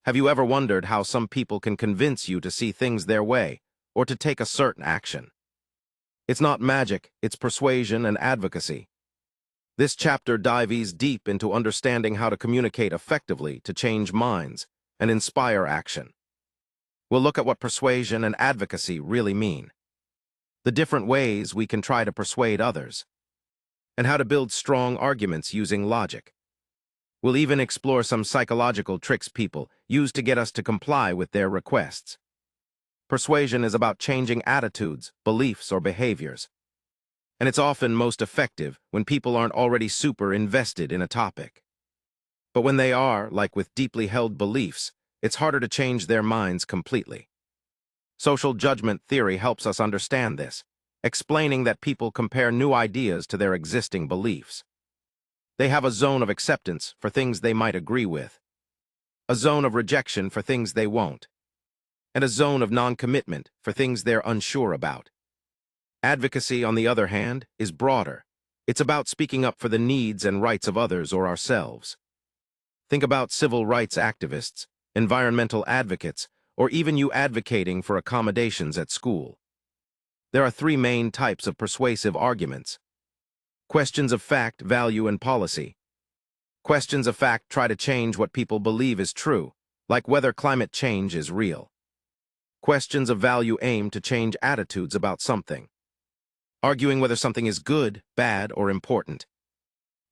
Have you ever wondered how some people can convince you to see things their way or to take a certain action? It's not magic, it's persuasion and advocacy. This chapter dives deep into understanding how to communicate effectively to change minds and inspire action. We'll look at what persuasion and advocacy really mean, the different ways we can try to persuade others, and how to build strong arguments using logic. We'll even explore some psychological tricks people use to get us to comply with their requests. Persuasion is about changing attitudes, beliefs, or behaviors. And it's often most effective when people aren't already super invested in a topic. But when they are, like with deeply held beliefs, it's harder to change their minds completely. Social judgment theory helps us understand this, explaining that people compare new ideas to their existing beliefs. They have a zone of acceptance for things they might agree with, a zone of rejection for things they won't, and a zone of non-commitment for things they're unsure about. Advocacy, on the other hand, is broader. It's about speaking up for the needs and rights of others or ourselves. Think about civil rights activists, environmental advocates, or even you advocating for accommodations at school. There are three main types of persuasive arguments. Questions of fact, value, and policy. Questions of fact try to change what people believe is true, like whether climate change is real. Questions of value aim to change attitudes about something, arguing whether something is good, bad, or important,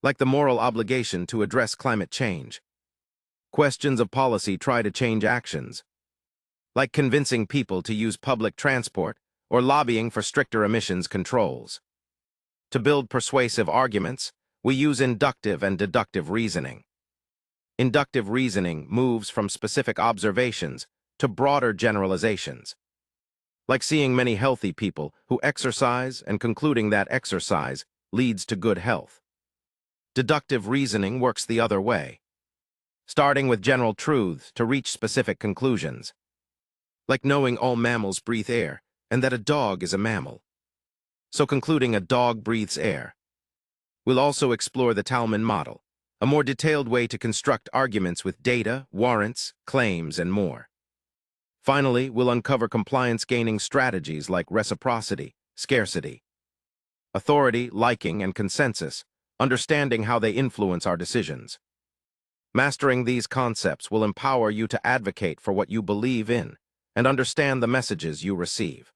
like the moral obligation to address climate change. Questions of policy try to change actions, like convincing people to use public transport or lobbying for stricter emissions controls. To build persuasive arguments, we use inductive and deductive reasoning. Inductive reasoning moves from specific observations to broader generalizations, like seeing many healthy people who exercise and concluding that exercise leads to good health. Deductive reasoning works the other way, starting with general truths to reach specific conclusions, like knowing all mammals breathe air and that a dog is a mammal, so concluding a dog breathes air. We'll also explore the Talman model, a more detailed way to construct arguments with data, warrants, claims, and more. Finally, we'll uncover compliance-gaining strategies like reciprocity, scarcity, authority, liking, and consensus, understanding how they influence our decisions. Mastering these concepts will empower you to advocate for what you believe in and understand the messages you receive.